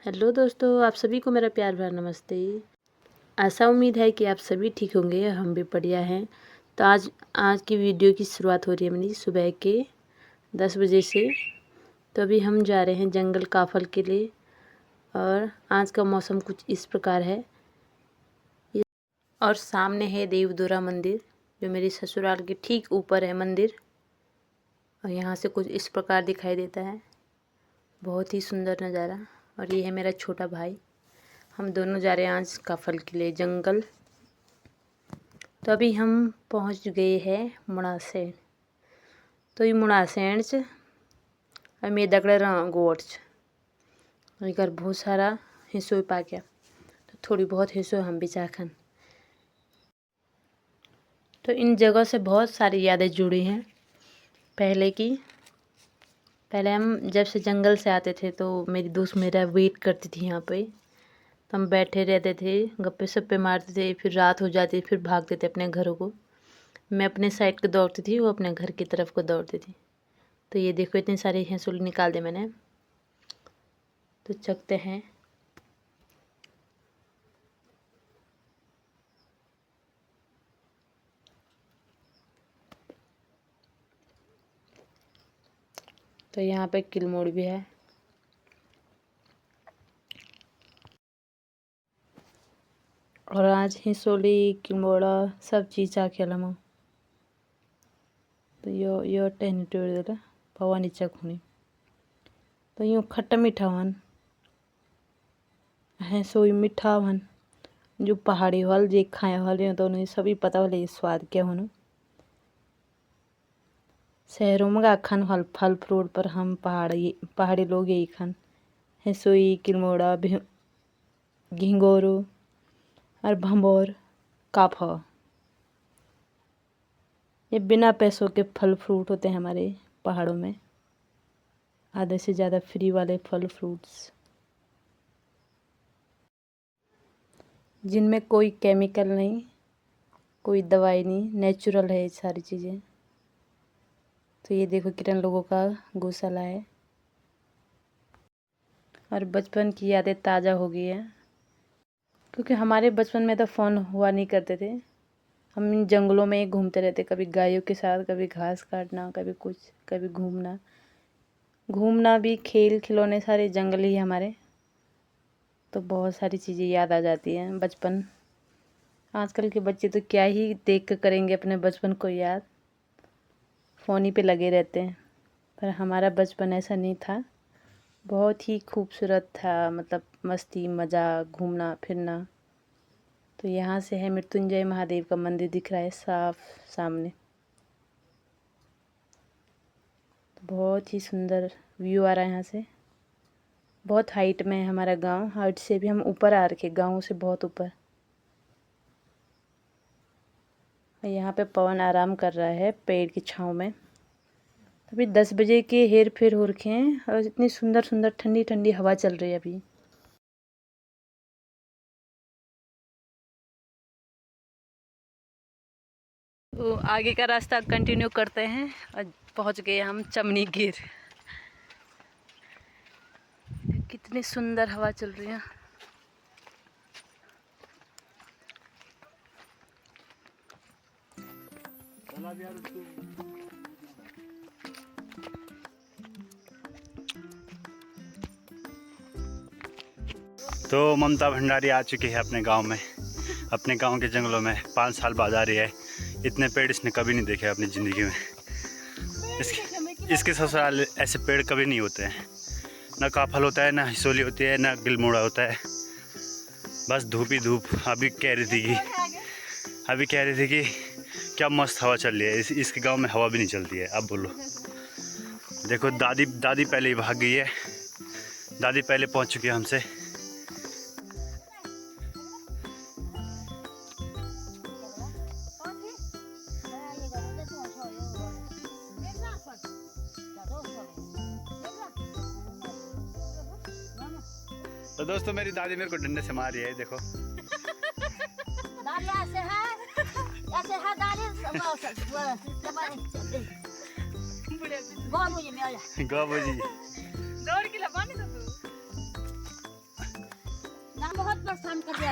Hello दोस्तों, आप सभी को मेरा प्यार भरा नमस्ते। आशा उम्मीद है कि आप सभी ठीक होंगे, हम भी बढ़िया हैं। तो आज की वीडियो की शुरुआत हो रही है मेरी सुबह के 10 बजे से। तो अभी हम जा रहे हैं जंगल काफल के लिए और आज का मौसम कुछ इस प्रकार है। और सामने है देवदुरा मंदिर, जो मेरी ससुराल के ठीक ऊपर है मंदिर। और यहाँ से कुछ इस प्रकार दिखाई देता है, बहुत ही सुंदर नज़ारा। और ये है मेरा छोटा भाई। हम दोनों जा रहे हैं आज काफल के लिए जंगल। तो अभी हम पहुंच गए हैं मुणासेन। तो ये मुणासेन च अमी दगड़े गोट घर बहुत सारा हिस्सों पा गया। तो थोड़ी बहुत हिस्सों हम भी चाखन। तो इन जगह से बहुत सारी यादें जुड़ी हैं पहले हम जब से जंगल से आते थे तो मेरी दोस्त मेरा वेट करती थी यहाँ पे। तो हम बैठे रहते थे, गप्पे सप्पे मारते थे, फिर रात हो जाती, फिर भागते थे अपने घरों को। मैं अपने साइड को दौड़ती थी, वो अपने घर की तरफ को दौड़ती थी। तो ये देखो इतनी सारी हंसुल निकाल दे मैंने। तो चखते हैं। तो यहाँ पे किलमोड़ भी है। और आज हिसोली किलमोड़ा सब चीज़ चाखे लमा। तो यो टहनी टोड़ देला भवानी चखुनी। तो यूँ खट्टा मीठा वन है, सोई मीठा वन जो पहाड़ी वाल जे खाए वाले तो उन्हें सभी पता वाले स्वाद क्या होना। शहरों में खान फल फ्रूट पर हम पहाड़ी लोग यही खान है, सोई किलमोड़ा घिंगोरू और भंबोर काफा। ये बिना पैसों के फल फ्रूट होते हैं हमारे पहाड़ों में, आधे से ज़्यादा फ्री वाले फल फ्रूट्स जिनमें कोई केमिकल नहीं, कोई दवाई नहीं, नेचुरल है ये सारी चीज़ें। तो ये देखो कितने लोगों का गौशाला है। और बचपन की यादें ताज़ा हो गई है, क्योंकि हमारे बचपन में तो फ़ोन हुआ नहीं करते थे। हम इन जंगलों में ही घूमते रहते, कभी गायों के साथ, कभी घास काटना, कभी कुछ, कभी घूमना भी, खेल खिलौने सारे जंगल ही हमारे। तो बहुत सारी चीज़ें याद आ जाती हैं बचपन। आजकल के बच्चे तो क्या ही देख कर करेंगे अपने बचपन को याद, फ़ोन ही पे लगे रहते हैं। पर हमारा बचपन ऐसा नहीं था, बहुत ही खूबसूरत था। मतलब मस्ती मज़ा, घूमना फिरना। तो यहाँ से है मृत्युंजय महादेव का मंदिर दिख रहा है साफ सामने। तो बहुत ही सुंदर व्यू आ रहा है यहाँ से। बहुत हाइट में है हमारा गांव, हाइट से भी हम ऊपर आ रखे, गांव से बहुत ऊपर। यहाँ पे पवन आराम कर रहा है पेड़ की छांव में। अभी 10 बजे के हेर फेर हो रखे हैं और इतनी सुंदर सुंदर ठंडी ठंडी हवा चल रही है अभी। तो आगे का रास्ता कंटिन्यू करते हैं और पहुंच गए हम चमनी गिर। कितनी सुंदर हवा चल रही है। तो ममता भंडारी आ चुकी है अपने गांव में, अपने गांव के जंगलों में। 5 साल बाद आ रही है। इतने पेड़ इसने कभी नहीं देखे अपनी ज़िंदगी में। इसके ससुराल ऐसे पेड़ कभी नहीं होते हैं। ना काफल होता है, ना हिसोली होती है, ना गिलमोड़ा होता है। बस धूप ही धूप। अभी कह रही थी कि क्या मस्त हवा चल रही है। इसके गांव में हवा भी नहीं चलती है। अब बोलो, देखो दादी पहले ही भाग गई है। दादी पहले पहुंच चुकी है हमसे। तो दोस्तों मेरी दादी मेरे को डंडे से मार रही है, देखो। बाबूजी प्रस्थान कर दिया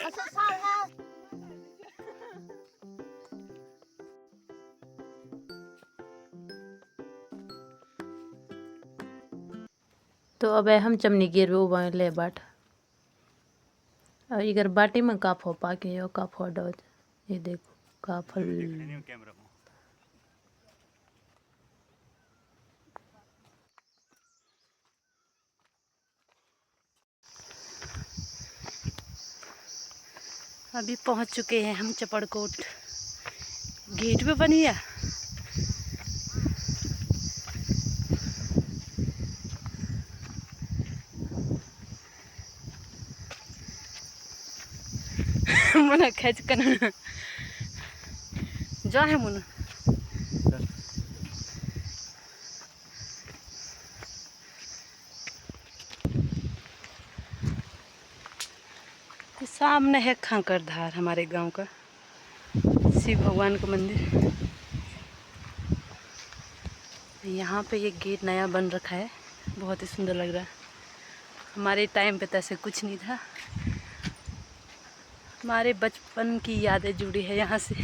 अच्छा साल है। तो अब हम चमनी गिर वो ले बाट और इधर बाटी में का फो पाके यो का फो डो ये देखो का फल कैमरा में अभी पहुंच चुके हैं हम चपड़कोट। गेट पे बनी है मुना खच कर जा है मुना सामने है खाकर धार हमारे गांव का शिव भगवान का मंदिर। यहाँ पे ये गेट नया बन रखा है, बहुत ही सुंदर लग रहा है। हमारे टाइम पे तो ऐसे कुछ नहीं था। हमारे बचपन की यादें जुड़ी है यहाँ से।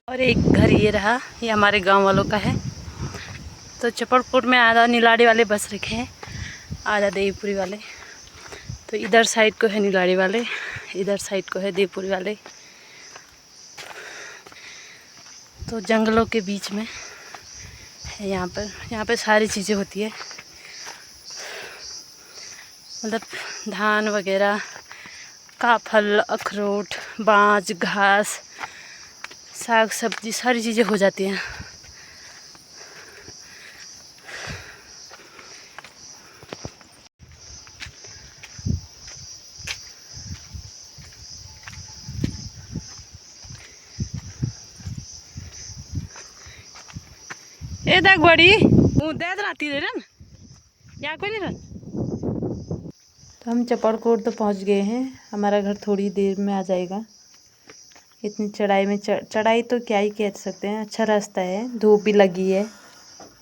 और एक घर ये रहा, ये हमारे गांव वालों का है। तो चपड़कोट में आधा नीलाड़ी वाले बस रखे हैं, आधा देवपुरी वाले। तो इधर साइड को है नीलाड़ी वाले, इधर साइड को है देवपुरी वाले। तो जंगलों के बीच में है यहाँ पर सारी चीज़ें होती है, मतलब धान वगैरह का फल, अखरोट, बाँझ, घास, साग सब्जी सारी चीज़ें हो जाती हैं। ए देख बड़ी दे राती दे रन या कोई नहीं रन। तो हम चपड़कोट तो पहुंच गए हैं, हमारा घर थोड़ी देर में आ जाएगा। इतनी चढ़ाई में चढ़ाई तो क्या ही कह सकते हैं, अच्छा रास्ता है। धूप भी लगी है,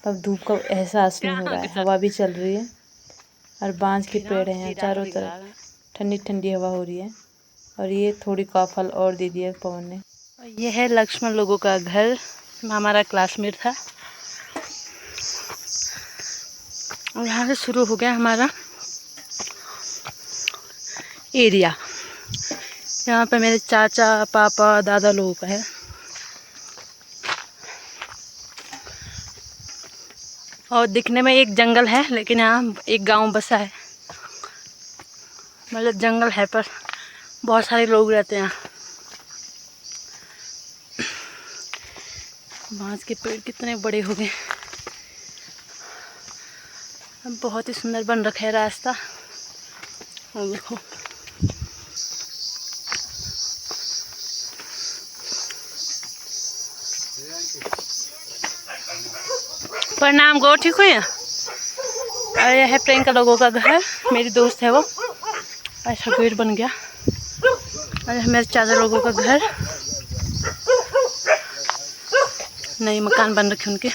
तब धूप का एहसास नहीं हो रहा है। हवा भी चल रही है और बांझ के पेड़ हैं चारों तरफ, ठंडी ठंडी हवा हो रही है। और ये थोड़ी का फल और दे दिया पवन ने। ये है लक्ष्मण लोगों का घर, हमारा क्लासमेट था। और यहाँ से शुरू हो गया हमारा एरिया। यहाँ पे मेरे चाचा, पापा, दादा लोगों का है। और दिखने में एक जंगल है, लेकिन यहाँ एक गांव बसा है। मतलब जंगल है पर बहुत सारे लोग रहते हैं यहाँ। बांस के पेड़ कितने बड़े हो गए। बहुत ही सुंदर बन रखा है रास्ता। और देखो प्रणाम गो, ठीक हुई है। और यह है प्रियंका लोगों का घर, मेरी दोस्त है वो। ऐसा गेट बन गया। और मेरे चाचा लोगों का घर, नए मकान बन रखे उनके।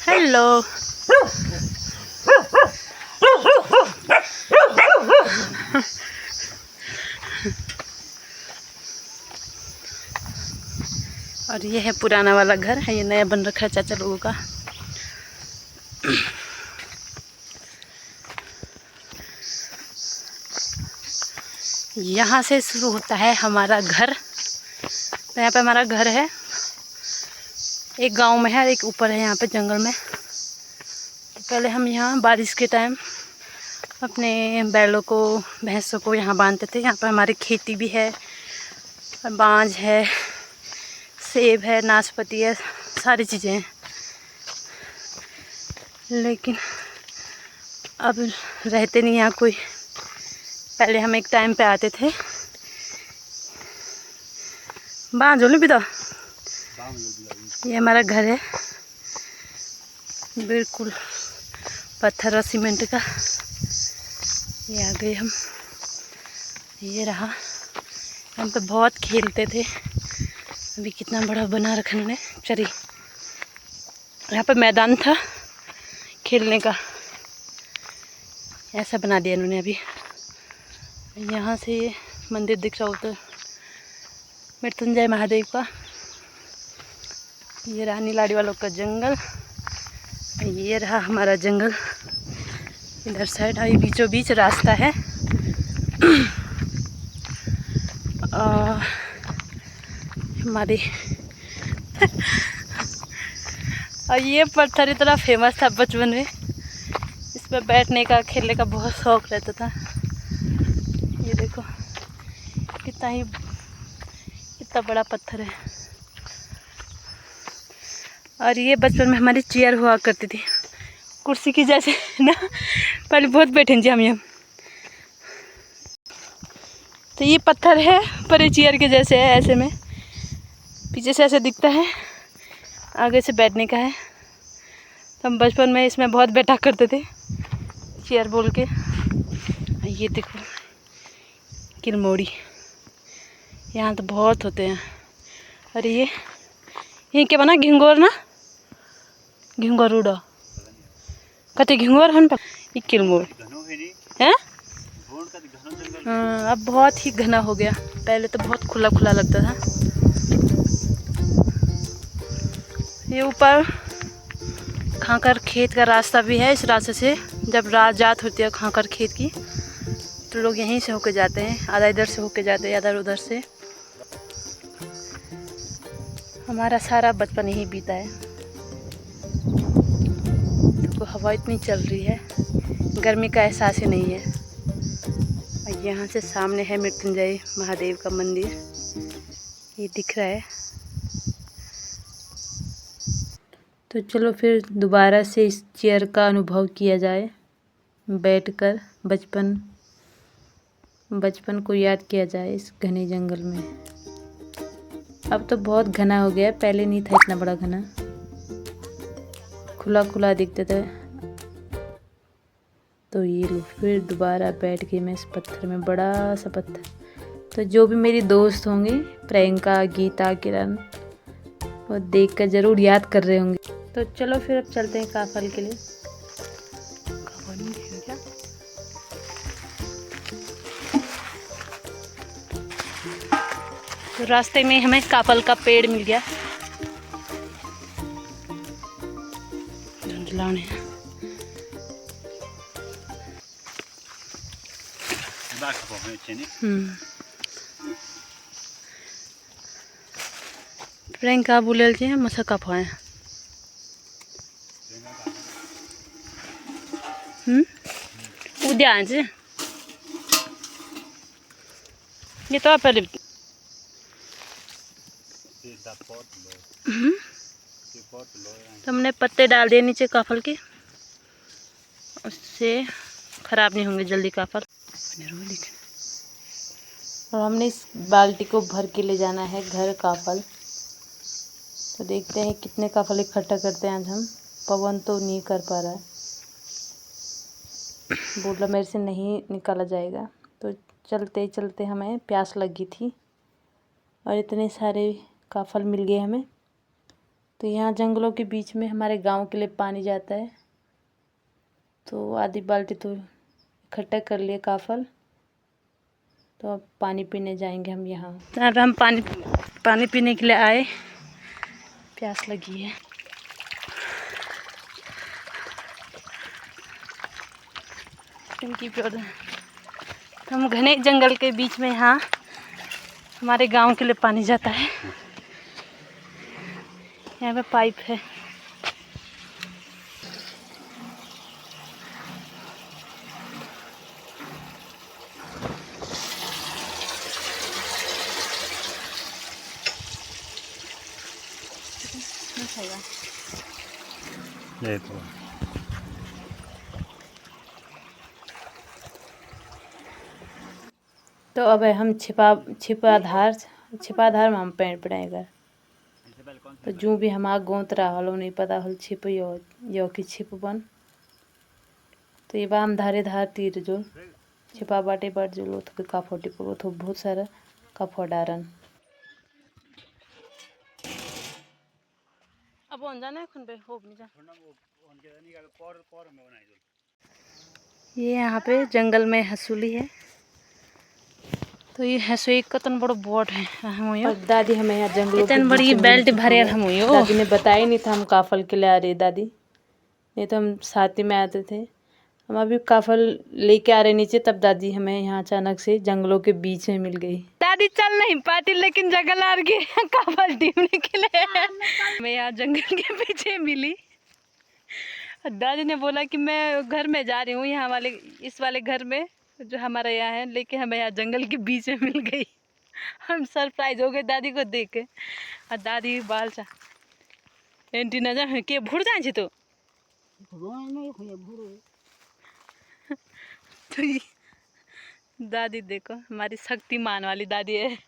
हेलो और ये है पुराना वाला घर है, ये नया बन रखा है चाचा लोगों का। यहाँ से शुरू होता है हमारा घर। तो यहाँ पे हमारा घर है, एक गांव में है, एक ऊपर है यहाँ पे जंगल में। पहले हम यहाँ बारिश के टाइम अपने बैलों को, भैंसों को यहाँ बांधते थे। यहाँ पर हमारी खेती भी है, बांझ है, सेब है, नाशपाती है, सारी चीज़ें हैं। लेकिन अब रहते नहीं यहाँ कोई। पहले हम एक टाइम पे आते थे। बांझो नहीं पिता, ये हमारा घर है, बिल्कुल पत्थर और सीमेंट का। ये आ गए हम, ये रहा। हम तो बहुत खेलते थे, अभी कितना बड़ा बना रखा इन्होंने। चलिए, यहाँ पे मैदान था खेलने का, ऐसा बना दिया इन्होंने। अभी यहाँ से मंदिर दिख रहा होता है मृत्युंजय महादेव का। ये रहा नीलाड़ी वालों का जंगल, ये रहा हमारा जंगल इधर साइड। अभी बीचों बीच रास्ता है। हमारी और ये पत्थर इतना फेमस था बचपन में, इस पर बैठने का खेलने का बहुत शौक रहता था। ये देखो कितना बड़ा पत्थर है। और ये बचपन में हमारी चेयर हुआ करती थी, कुर्सी की जैसे ना। पहले बहुत बैठे जी हम यहाँ। तो ये पत्थर है पर ये चेयर के जैसे है, ऐसे में पीछे से ऐसे दिखता है, आगे से बैठने का है। तो हम बचपन में इसमें बहुत बैठा करते थे, चेयर बोल के। ये देखो किलमोड़ी, यहाँ तो बहुत होते हैं। और ये क्या बना, घिंगोर ना, घिंगोर उड़ा कते घिंगोर हन पर ये किलमोड़ है। हाँ, अब बहुत ही घना हो गया, पहले तो बहुत खुला खुला लगता था। ये ऊपर खाकर खेत का रास्ता भी है। इस रास्ते से जब रात जात होती है खाकर खेत की, तो लोग यहीं से होके जाते हैं, आधा इधर से होके जाते हैं, आधा उधर से। हमारा सारा बचपन यहीं बीता है। तो हवा इतनी चल रही है, गर्मी का एहसास ही नहीं है। और यहाँ से सामने है मृत्युंजय महादेव का मंदिर, ये दिख रहा है। तो चलो फिर दोबारा से इस चेयर का अनुभव किया जाए, बैठकर बचपन को याद किया जाए इस घने जंगल में। अब तो बहुत घना हो गया, पहले नहीं था इतना बड़ा घना, खुला खुला दिखता था। तो ये लो फिर दोबारा बैठ गई मैं इस पत्थर में, बड़ा सा पत्थर। तो जो भी मेरी दोस्त होंगी, प्रियंका, गीता, किरण, वो देखकर ज़रूर याद कर रहे होंगे। तो चलो फिर अब चलते हैं काफल के लिए। तो रास्ते में हमें काफल का पेड़ मिल गया। प्रियंका बोले छे मसा काफा है। उद्या आजे ये तो पहले तो हमने पत्ते डाल दिए नीचे काफल के, उससे खराब नहीं होंगे जल्दी काफल। और हमने इस बाल्टी को भर के ले जाना है घर काफल। तो देखते हैं कितने काफल इकट्ठा करते हैं आज हम। पवन तो नहीं कर पा रहा है, बोला मेरे से नहीं निकाला जाएगा। तो चलते चलते हमें प्यास लगी थी और इतने सारे काफल मिल गए हमें। तो यहाँ जंगलों के बीच में हमारे गांव के लिए पानी जाता है, तो आधी बाल्टी तो इकट्ठा कर लिए काफल। तो अब पानी पीने जाएंगे हम यहाँ। अब हम पानी पीने के लिए आए, प्यास लगी है। इनकी हम घने जंगल के बीच में, यहाँ हमारे गांव के लिए पानी जाता है। यहाँ पे पाइप है। तो अब हम छिपा धार में हम पेड़ पड़ेगा। तो जो भी हमारा गोंत रहा हलो नहीं पता हल छिप यो की छिप बन। तो ये बाम धारे धार तीर जो छिपा बाटे बाट जो लो तो काफोटी पर तो बहुत सारा काफो डारन। अब on जाना है खुन पे हो नहीं जा। ये यहाँ पे जंगल में हसूली है, तो ये हसूली कतन बड़ो बोट है हम और दादी हमें यहाँ जंगलों के इतन बड़ी बीच में बेल्ट मिल भरे चुकी हम है। दादी ने बताया नहीं था हम काफल के लिए आ रहे दादी, नहीं तो हम साथ ही में आते थे। हम अभी काफल लेके आ रहे नीचे, तब दादी हमें यहाँ अचानक से जंगलों के बीच में मिल गई। दादी चल नहीं पाती लेकिन जंगल आ गई काफल ढूंढने के लिए। मैं यहाँ जंगल के पीछे मिली। दादी ने बोला कि मैं घर में जा रही हूँ, यहाँ वाले इस वाले घर में जो हमारा यहाँ है, लेकिन हमें यहाँ जंगल के बीच में मिल गई। हम सरप्राइज हो गए दादी को देख के। और दादी बाल चा एंटी न जा के भूड़ जाए तो दादी देखो हमारी शक्तिमान वाली दादी है।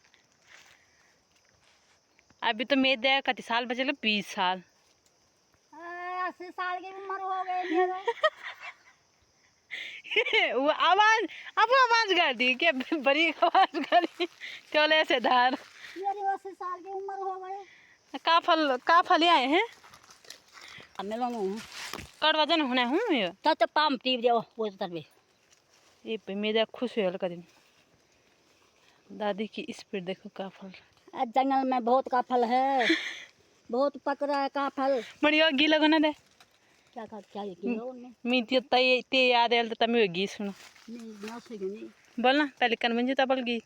अभी तो मैं दे कति साल बचे 20 साल। 80 साल की उम्र हो गई वो आवाज अब आवाज कर दी क्या बड़ी आवाज करी चले से धार। मेरी 80 साल की उम्र हो गई। का फल आए हैं हमें लोगों कड़वा जन होना हूँ ये तो पाम टीप दे वो तरबे ये पे मेरा खुश हुआ का दिन। दादी की स्पीड देखो का फल जंगल में बहुत का फल है, बहुत पक रहा है का फल। बढ़िया घी लगना दे क्या चाहिए किलो उनमें मीठी ते याद है तब मैं घी सुनो नहीं ना नहीं बोलना पहले कन्वेंज तबल घी ये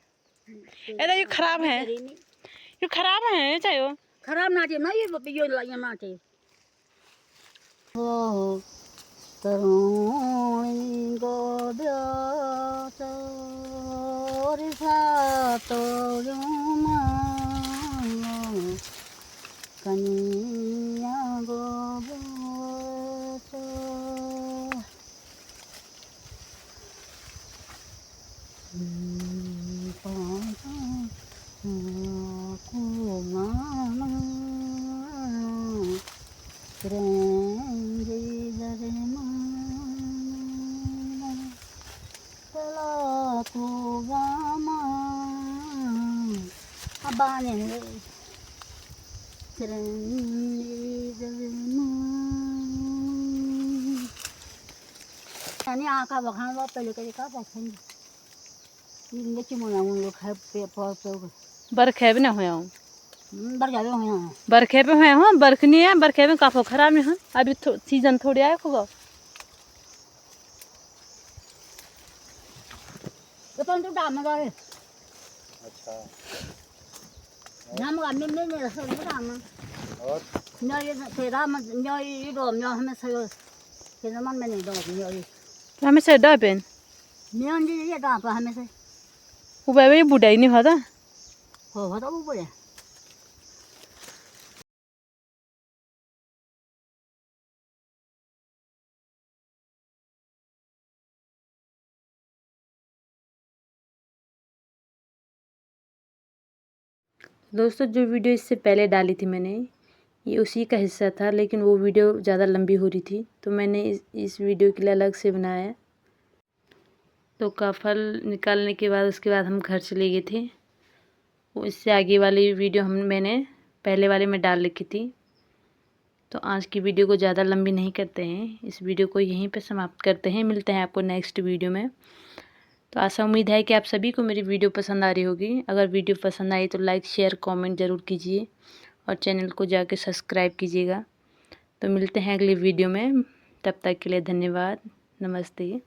ये खराब है, ये खराब है चाहे खराब ना चाहिए ना ये लाइए ना चाहिए। ओ तरुणी गोब्यो चोरिसा तो कनिया गोब्यो आका बखान वा पहले कहीं का बखान ये चिमोना उन लोग है पे पर बरखे भी ना हुआ हूँ बर जावे हो यहाँ बरखे पे हुए हूँ बरख नहीं है बरखे में काफी खराब नहीं है अभी सीजन थोड़ी आया होगा तो तो डाम गए। अच्छा नाम का में रसों में डाम और न्याय तेरा मन न्याय डोम न्याय हमें सयो के मन में नहीं डोम न्याय हमें से डबेन न्याय जी ये डाम हमें से वो बाबे बुढ़ाई नहीं होता हो तो वो बोले। दोस्तों जो वीडियो इससे पहले डाली थी मैंने ये उसी का हिस्सा था, लेकिन वो वीडियो ज़्यादा लंबी हो रही थी तो मैंने इस वीडियो के लिए अलग से बनाया। तो काफल निकालने के बाद उसके बाद हम घर चले गए थे। वो इससे आगे वाली वीडियो मैंने पहले वाले में डाल रखी थी। तो आज की वीडियो को ज़्यादा लंबी नहीं करते हैं, इस वीडियो को यहीं पे समाप्त करते हैं। मिलते हैं आपको नेक्स्ट वीडियो में। तो आशा उम्मीद है कि आप सभी को मेरी वीडियो पसंद आ रही होगी। अगर वीडियो पसंद आई तो लाइक शेयर कमेंट ज़रूर कीजिए और चैनल को जाके सब्सक्राइब कीजिएगा। तो मिलते हैं अगली वीडियो में, तब तक के लिए धन्यवाद, नमस्ते।